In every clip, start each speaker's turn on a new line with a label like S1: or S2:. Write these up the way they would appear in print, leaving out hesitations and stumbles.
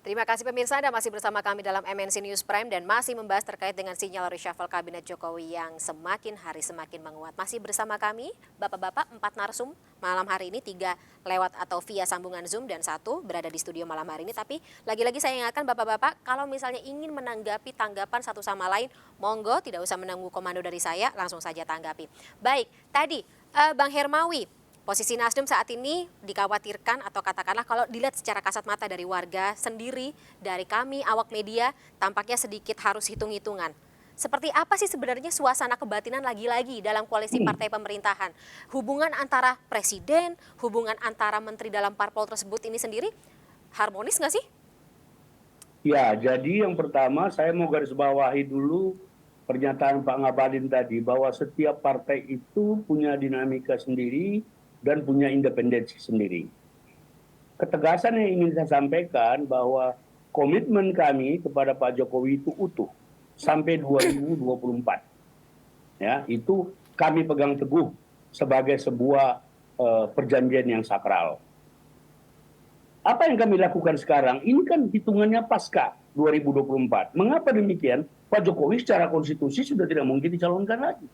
S1: Terima kasih pemirsa, Anda masih bersama kami dalam MNC News Prime dan masih membahas terkait dengan sinyal reshuffle Kabinet Jokowi yang semakin hari semakin menguat. Masih bersama kami, Bapak-Bapak, 4 narsum malam hari ini, 3 lewat atau via sambungan Zoom dan 1 berada di studio malam hari ini. Tapi lagi-lagi saya ingatkan Bapak-Bapak, kalau misalnya ingin menanggapi tanggapan satu sama lain, monggo tidak usah menunggu komando dari saya, langsung saja tanggapi. Baik, tadi Bang Hermawi, posisi Nasdem saat ini dikhawatirkan atau katakanlah kalau dilihat secara kasat mata dari warga sendiri, dari kami awak media, tampaknya sedikit harus hitung-hitungan. Seperti apa sih sebenarnya suasana kebatinan lagi-lagi dalam koalisi partai pemerintahan? Hubungan antara presiden, hubungan antara menteri dalam parpol tersebut ini sendiri harmonis nggak sih?
S2: Ya, jadi yang pertama saya mau garis bawahi dulu pernyataan Pak Ngabalin tadi bahwa setiap partai itu punya dinamika sendiri dan punya independensi sendiri. Ketegasan yang ingin saya sampaikan bahwa komitmen kami kepada Pak Jokowi itu utuh sampai 2024. Ya, itu kami pegang teguh sebagai sebuah perjanjian yang sakral. Apa yang kami lakukan sekarang, ini kan hitungannya pasca 2024. Mengapa demikian? Pak Jokowi secara konstitusi sudah tidak mungkin dicalonkan lagi.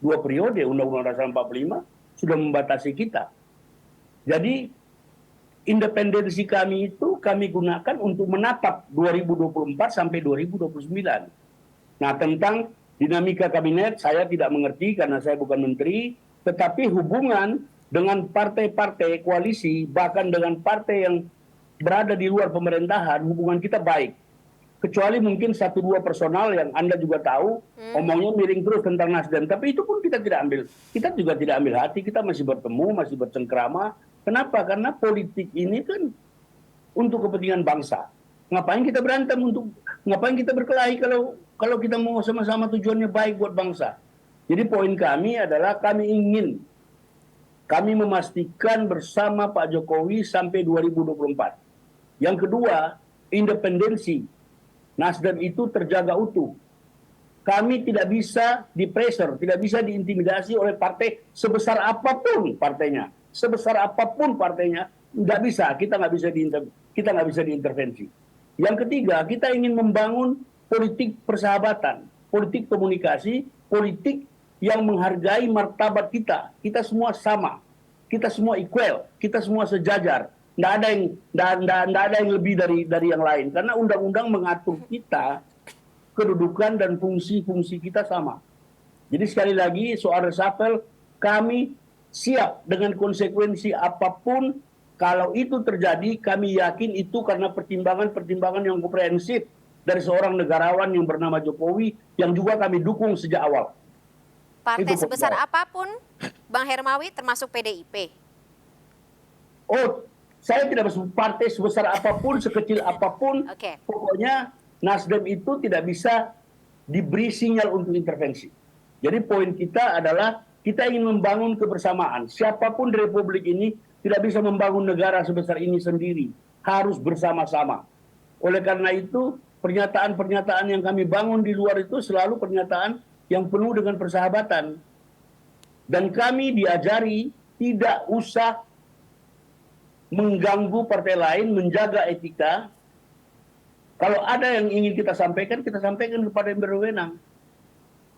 S2: 2 periode, Undang-Undang Dasar 45 sudah membatasi kita. Jadi independensi kami itu kami gunakan untuk menatap 2024 sampai 2029. Nah, tentang dinamika kabinet saya tidak mengerti karena saya bukan menteri, tetapi hubungan dengan partai-partai koalisi, bahkan dengan partai yang berada di luar pemerintahan, hubungan kita baik. Kecuali mungkin 1-2 personal yang Anda juga tahu, omongnya miring terus tentang Nasdem. Tapi itu pun kita juga tidak ambil hati, kita masih bertemu, masih bercengkrama. Kenapa? Karena politik ini kan untuk kepentingan bangsa. Ngapain kita berantem, ngapain kita berkelahi kalau kita mau sama-sama tujuannya baik buat bangsa. Jadi poin kami adalah kami memastikan bersama Pak Jokowi sampai 2024. Yang kedua, independensi Nasdem itu terjaga utuh. Kami tidak bisa di-pressure, tidak bisa diintimidasi oleh partai sebesar apapun partainya. Sebesar apapun partainya, nggak bisa, kita nggak bisa diintervensi. Yang ketiga, kita ingin membangun politik persahabatan, politik komunikasi, politik yang menghargai martabat kita. Kita semua sama, kita semua equal, kita semua sejajar. Nggak ada yang lebih dari yang lain. Karena undang-undang mengatur kita, kedudukan dan fungsi-fungsi kita sama. Jadi sekali lagi soal reshuffle, kami siap dengan konsekuensi apapun. Kalau itu terjadi, kami yakin itu karena pertimbangan-pertimbangan yang komprehensif dari seorang negarawan yang bernama Jokowi, yang juga kami dukung sejak awal.
S1: Partai sebesar apapun, Bang Hermawi, termasuk PDIP?
S2: Oh, saya tidak masuk partai sebesar apapun, sekecil apapun. Pokoknya Nasdem itu tidak bisa diberi sinyal untuk intervensi. Jadi poin kita adalah kita ingin membangun kebersamaan. Siapapun di Republik ini tidak bisa membangun negara sebesar ini sendiri. Harus bersama-sama. Oleh karena itu, pernyataan-pernyataan yang kami bangun di luar itu selalu pernyataan yang penuh dengan persahabatan. Dan kami diajari tidak usah mengganggu partai lain, menjaga etika. Kalau ada yang ingin kita sampaikan kepada yang berwenang.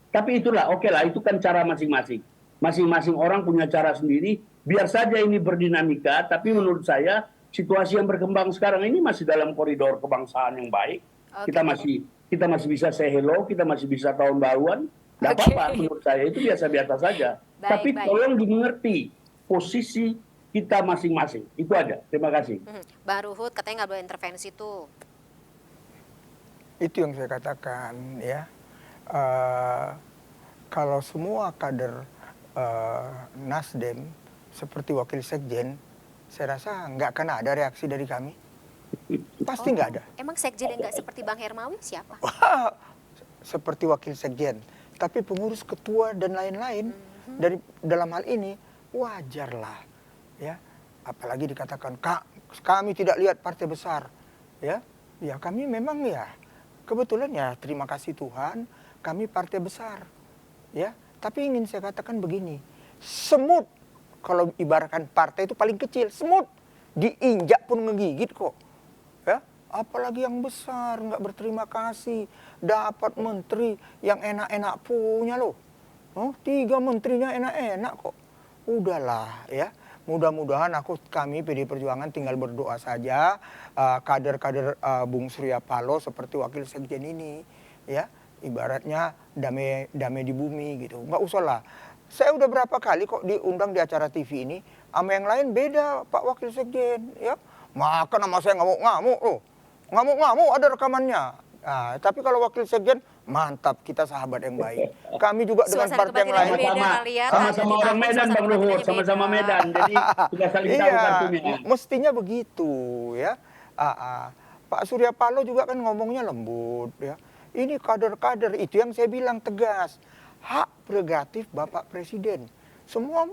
S2: Tapi itulah, oke lah, itu kan cara masing-masing. Masing-masing orang punya cara sendiri. Biar saja ini berdinamika, tapi menurut saya situasi yang berkembang sekarang ini masih dalam koridor kebangsaan yang baik. Kita masih bisa say hello, kita masih bisa tahun baruan. Tidak apa-apa, menurut saya itu biasa-biasa saja. Tapi tolong dimengerti posisi kita masing-masing. Itu aja. Terima kasih.
S1: Bang Ruhut katanya nggak boleh intervensi tuh.
S3: Itu yang saya katakan ya. Kalau semua kader Nasdem seperti wakil sekjen, saya rasa nggak akan ada reaksi dari kami. Pasti nggak ada.
S1: Emang sekjen yang nggak seperti Bang Hermawi siapa?
S3: Seperti wakil sekjen. Tapi pengurus ketua dan lain-lain dari dalam hal ini wajarlah. Ya, apalagi dikatakan kami tidak lihat partai besar, ya kami memang ya kebetulan ya terima kasih Tuhan kami partai besar, ya. Tapi ingin saya katakan begini, semut kalau ibaratkan partai itu paling kecil, semut diinjak pun ngegigit kok, ya apalagi yang besar, nggak berterima kasih, dapat menteri yang enak-enak punya loh. Oh, 3 menterinya enak-enak kok. Udahlah ya. Mudah-mudahan kami PD Perjuangan tinggal berdoa saja kader-kader Bung Surya Paloh seperti wakil sekjen ini ya, ibaratnya damai damai di bumi gitu. Nggak usah lah. Saya udah berapa kali kok diundang di acara TV ini, sama yang lain beda Pak Wakil Sekjen ya. Maka nama saya ngamuk-ngamuk loh. Ngamuk-ngamuk ada rekamannya. Nah, tapi kalau Wakil Sekjen mantap, kita sahabat yang baik. Kami juga dengan
S1: Suasana
S3: partai yang
S1: kebatinan
S3: lain.
S1: beda kali ya,
S2: Sama-sama
S1: ada di
S2: orang
S1: tahun,
S2: Medan
S1: suasana
S2: Bang Luhut,
S1: kebatinannya
S2: sama-sama
S1: beda.
S2: Medan. Jadi sudah saling tahu kartunya.
S3: Mestinya begitu ya. Pak Surya Paloh juga kan ngomongnya lembut ya. Ini kader-kader, itu yang saya bilang tegas. Hak prerogatif Bapak Presiden. Semua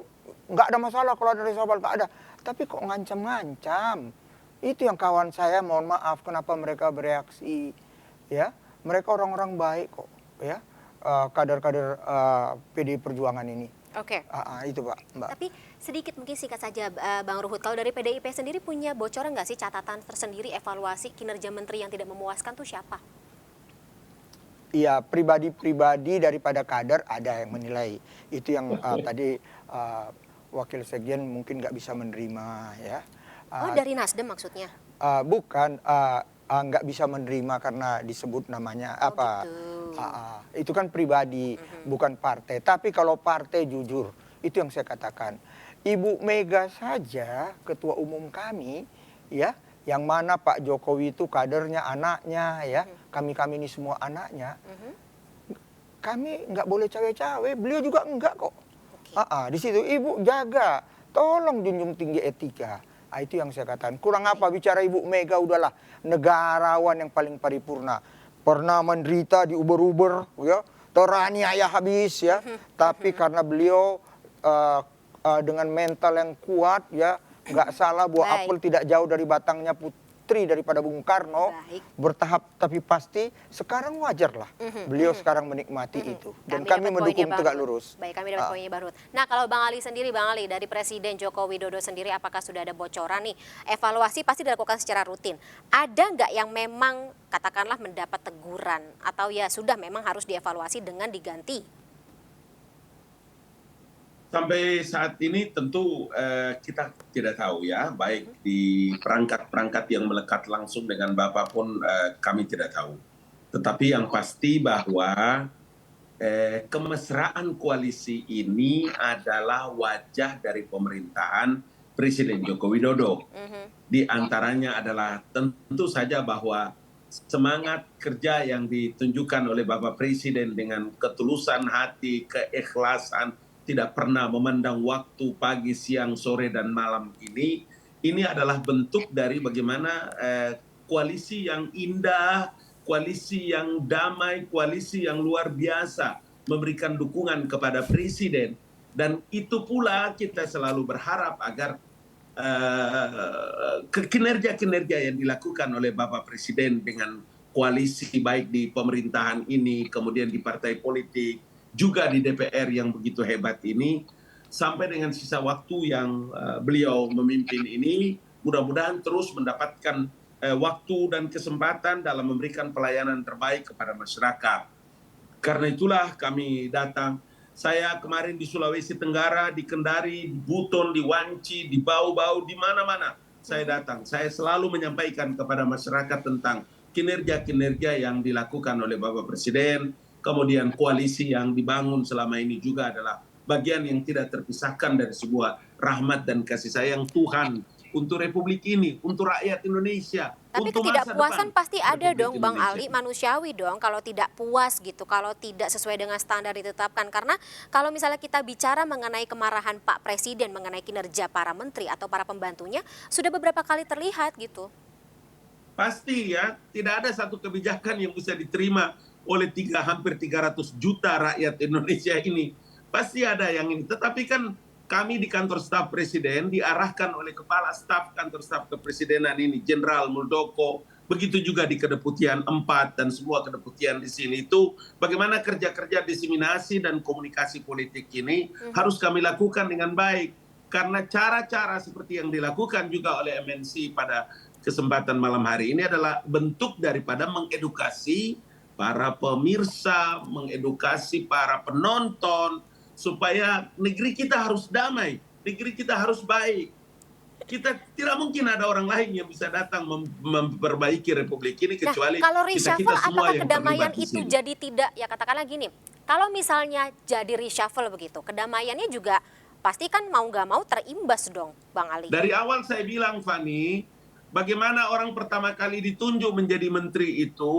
S3: nggak ada masalah kalau ada reshuffle, nggak ada. Tapi kok ngancam-ngancam. Itu yang kawan saya, mohon maaf kenapa mereka bereaksi. Ya, mereka orang-orang baik kok ya. Kader-kader PD Perjuangan ini.
S1: Oke.
S3: Itu Pak, Mbak.
S1: Tapi sedikit mungkin singkat saja Bang Ruhut, kalau dari PDIP sendiri punya bocoran nggak sih catatan tersendiri evaluasi kinerja menteri yang tidak memuaskan tuh siapa?
S3: Iya, pribadi-pribadi daripada kader ada yang menilai. Itu yang tadi Wakil Sekjen mungkin nggak bisa menerima ya.
S1: Oh, dari Nasdem maksudnya?
S3: Bukan, nggak bisa menerima karena disebut namanya
S1: Oh,
S3: apa.
S1: gitu.
S3: Itu kan pribadi, bukan partai. Tapi kalau partai jujur, itu yang saya katakan. Ibu Mega saja, ketua umum kami, ya, yang mana Pak Jokowi itu kadernya anaknya, ya, kami ini semua anaknya. Kami nggak boleh cawe-cawe, beliau juga enggak kok.
S1: Oke.
S3: Di situ Ibu jaga, tolong junjung tinggi etika. Itu yang saya katakan. Kurang apa bicara Ibu Mega, udahlah negarawan yang paling paripurna. Pernah menderita di Uber-Uber, ya, teraniaya habis, ya. Tapi karena beliau dengan mental yang kuat, ya, nggak salah buah
S1: Baik.
S3: apel tidak jauh dari batangnya putri daripada Bung Karno.
S1: Baik.
S3: Bertahap tapi pasti. Sekarang wajar lah. Beliau sekarang menikmati itu. Dan kami
S1: dapat
S3: mendukung
S1: poinnya, Bang
S3: tegak
S1: Ruhut.
S3: lurus.
S1: Baik, kami dapat poinnya Bang Ruhut. Nah, kalau Bang Ali sendiri, Bang Ali, dari Presiden Joko Widodo sendiri, apakah sudah ada bocoran nih? Evaluasi pasti dilakukan secara rutin. Ada nggak yang memang katakanlah mendapat teguran atau ya sudah memang harus dievaluasi dengan diganti?
S4: Sampai saat ini tentu kita tidak tahu ya, baik di perangkat-perangkat yang melekat langsung dengan Bapak pun kami tidak tahu. Tetapi yang pasti bahwa kemesraan koalisi ini adalah wajah dari pemerintahan Presiden Joko Widodo. Di antaranya adalah tentu saja bahwa semangat kerja yang ditunjukkan oleh Bapak Presiden dengan ketulusan hati, keikhlasan, tidak pernah memandang waktu pagi, siang, sore, dan malam ini adalah bentuk dari bagaimana koalisi yang indah, koalisi yang damai, koalisi yang luar biasa memberikan dukungan kepada Presiden. Dan itu pula kita selalu berharap agar kinerja-kinerja yang dilakukan oleh Bapak Presiden dengan koalisi baik di pemerintahan ini, kemudian di partai politik, juga di DPR yang begitu hebat ini, sampai dengan sisa waktu yang beliau memimpin ini, mudah-mudahan terus mendapatkan waktu dan kesempatan dalam memberikan pelayanan terbaik kepada masyarakat. Karena itulah kami datang. Saya kemarin di Sulawesi Tenggara, di Kendari, di Buton, di Wanci, di Bau-Bau, di mana-mana saya datang. Saya selalu menyampaikan kepada masyarakat tentang kinerja-kinerja yang dilakukan oleh Bapak Presiden. Kemudian koalisi yang dibangun selama ini juga adalah bagian yang tidak terpisahkan dari sebuah rahmat dan kasih sayang Tuhan untuk Republik ini, untuk rakyat Indonesia.
S1: Tapi
S4: untuk masa
S1: ketidakpuasan
S4: depan
S1: pasti ada
S4: Republik
S1: dong Bang
S4: Indonesia.
S1: Ali, manusiawi dong kalau tidak puas gitu, kalau tidak sesuai dengan standar ditetapkan. Karena kalau misalnya kita bicara mengenai kemarahan Pak Presiden mengenai kinerja para menteri atau para pembantunya, sudah beberapa kali terlihat gitu.
S4: Pasti ya, tidak ada satu kebijakan yang bisa diterima oleh hampir 300 juta rakyat Indonesia ini. Pasti ada yang ini. Tetapi kan kami di kantor staf Presiden diarahkan oleh Kepala Staf Kantor Staf Kepresidenan ini, Jenderal Muldoko, begitu juga di Kedeputian 4 dan semua kedeputian di sini itu, bagaimana kerja-kerja diseminasi dan komunikasi politik ini harus kami lakukan dengan baik. Karena cara-cara seperti yang dilakukan juga oleh MNC pada kesempatan malam hari ini adalah bentuk daripada mengedukasi para pemirsa, mengedukasi para penonton, supaya negeri kita harus damai, negeri kita harus baik. Kita tidak mungkin ada orang lain yang bisa datang memperbaiki republik ini kecuali
S1: kalau
S4: kita
S1: reshuffle,
S4: semua
S1: apakah
S4: yang
S1: kedamaian
S4: terlibat di
S1: itu
S4: sini.
S1: jadi tidak, ya katakanlah gini, kalau misalnya jadi reshuffle begitu, kedamaiannya juga pasti kan mau nggak mau terimbas dong, Bang Ali.
S4: Dari awal saya bilang, Fani, bagaimana orang pertama kali ditunjuk menjadi menteri itu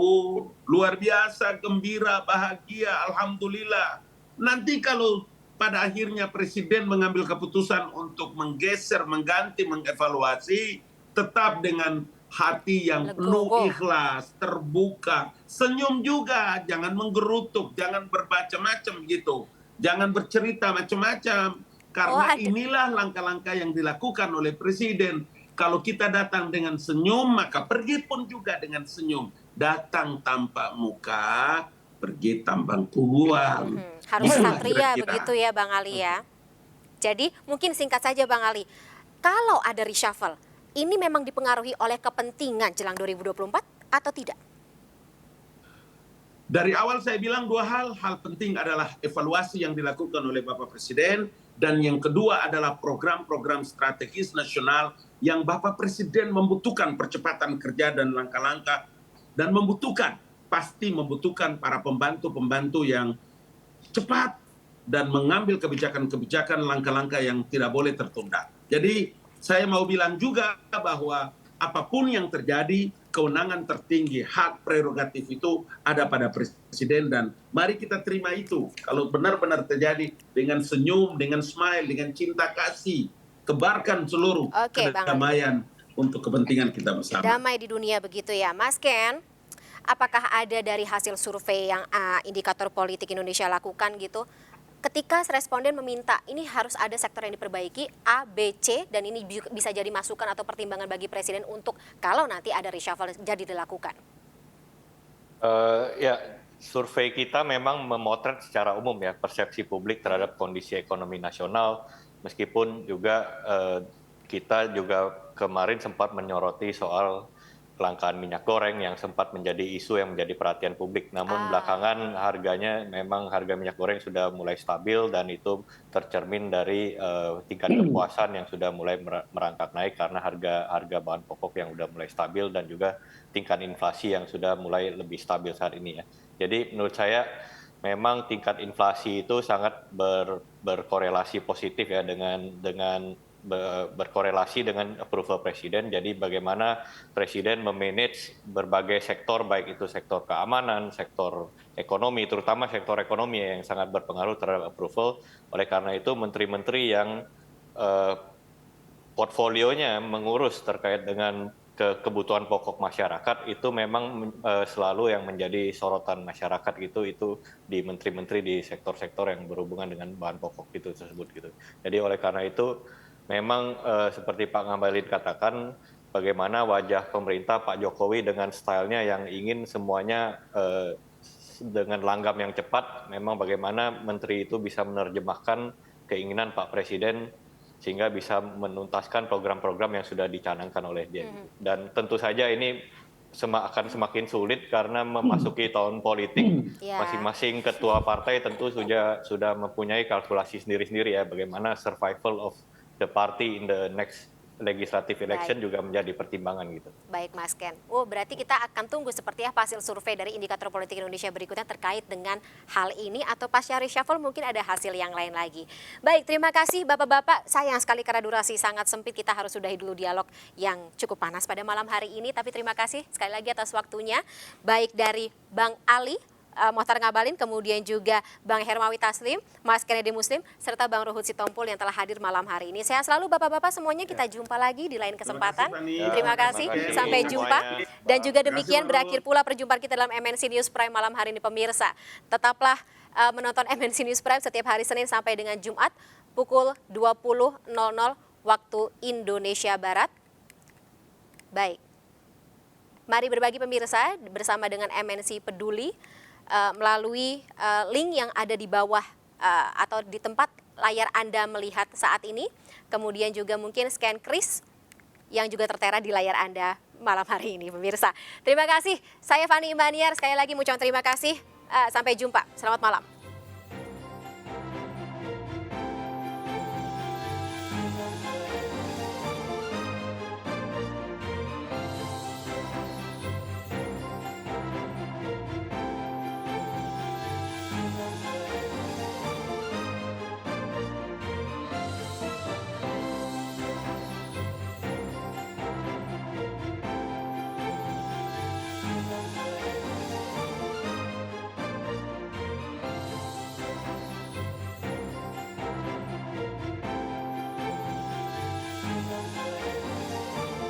S4: luar biasa, gembira, bahagia, alhamdulillah. Nanti kalau pada akhirnya presiden mengambil keputusan untuk menggeser, mengganti, mengevaluasi, tetap dengan hati yang penuh ikhlas, terbuka, senyum juga, jangan menggerutuk, jangan bermacam-macam gitu, jangan bercerita macam-macam, karena inilah langkah-langkah yang dilakukan oleh presiden. Kalau kita datang dengan senyum, maka pergi pun juga dengan senyum. Datang tanpa muka, pergi tanpa uang.
S1: Harus satria begitu ya Bang Ali ya. Jadi mungkin singkat saja Bang Ali, kalau ada reshuffle, ini memang dipengaruhi oleh kepentingan jelang 2024 atau tidak?
S4: Dari awal saya bilang dua hal penting adalah evaluasi yang dilakukan oleh Bapak Presiden, dan yang kedua adalah program-program strategis nasional yang Bapak Presiden membutuhkan percepatan kerja dan langkah-langkah, dan pasti membutuhkan para pembantu-pembantu yang cepat dan mengambil kebijakan-kebijakan, langkah-langkah yang tidak boleh tertunda. Jadi saya mau bilang juga bahwa apapun yang terjadi, kewenangan tertinggi, hak prerogatif itu ada pada presiden, dan mari kita terima itu. Kalau benar-benar terjadi dengan senyum, dengan smile, dengan cinta kasih, tebarkan seluruh kedamaian untuk kepentingan kita bersama.
S1: Damai di dunia begitu ya, Mas Ken. Apakah ada dari hasil survei yang Indikator Politik Indonesia lakukan gitu, ketika responden meminta ini harus ada sektor yang diperbaiki A, B, C, dan ini bisa jadi masukan atau pertimbangan bagi presiden untuk kalau nanti ada reshuffle jadi dilakukan?
S5: Ya, survei kita memang memotret secara umum ya persepsi publik terhadap kondisi ekonomi nasional, meskipun juga kita juga kemarin sempat menyoroti soal kelangkaan minyak goreng yang sempat menjadi isu yang menjadi perhatian publik. Namun belakangan harga minyak goreng sudah mulai stabil, dan itu tercermin dari tingkat kepuasan yang sudah mulai merangkak naik karena harga bahan pokok yang sudah mulai stabil, dan juga tingkat inflasi yang sudah mulai lebih stabil saat ini ya. Jadi menurut saya memang tingkat inflasi itu sangat berkorelasi positif ya dengan berkorelasi dengan approval presiden. Jadi bagaimana presiden memanage berbagai sektor, baik itu sektor keamanan, sektor ekonomi, terutama sektor ekonomi yang sangat berpengaruh terhadap approval. Oleh karena itu menteri-menteri yang portfolionya mengurus terkait dengan kebutuhan pokok masyarakat itu memang selalu yang menjadi sorotan masyarakat itu di menteri-menteri di sektor-sektor yang berhubungan dengan bahan pokok itu tersebut gitu. Jadi oleh karena itu memang seperti Pak Ngabalin katakan, bagaimana wajah pemerintah Pak Jokowi dengan stylenya yang ingin semuanya dengan langgam yang cepat, memang bagaimana menteri itu bisa menerjemahkan keinginan Pak Presiden sehingga bisa menuntaskan program-program yang sudah dicanangkan oleh dia. Dan tentu saja ini akan semakin sulit karena memasuki tahun politik. Masing-masing ketua partai tentu sudah mempunyai kalkulasi sendiri-sendiri ya, bagaimana survival of the party in the next legislative election juga menjadi pertimbangan gitu.
S1: Baik Mas Ken. Berarti kita akan tunggu seperti apa hasil survei dari Indikator Politik Indonesia berikutnya terkait dengan hal ini, atau pasca reshuffle mungkin ada hasil yang lain lagi. Baik, terima kasih Bapak-Bapak. Sayang sekali karena durasi sangat sempit, kita harus sudahi dulu dialog yang cukup panas pada malam hari ini. Tapi terima kasih sekali lagi atas waktunya, baik dari Bang Ali Mohtar Ngabalin, kemudian juga Bang Hermawi Taslim, Mas Kennedy Muslim, serta Bang Ruhut Sitompul yang telah hadir malam hari ini. Sehat selalu Bapak-Bapak semuanya, kita jumpa lagi di lain kesempatan. Terima kasih, sampai jumpa. Dan juga demikian berakhir pula perjumpaan kita dalam MNC News Prime malam hari ini pemirsa. Tetaplah menonton MNC News Prime setiap hari Senin sampai dengan Jumat pukul 20.00 waktu Indonesia Barat. Baik, mari berbagi pemirsa bersama dengan MNC Peduli melalui link yang ada di bawah atau di tempat layar Anda melihat saat ini. Kemudian juga mungkin scan kris yang juga tertera di layar Anda malam hari ini pemirsa. Terima kasih, saya Fani Imaniar, sekali lagi mengucapkan terima kasih, sampai jumpa, selamat malam.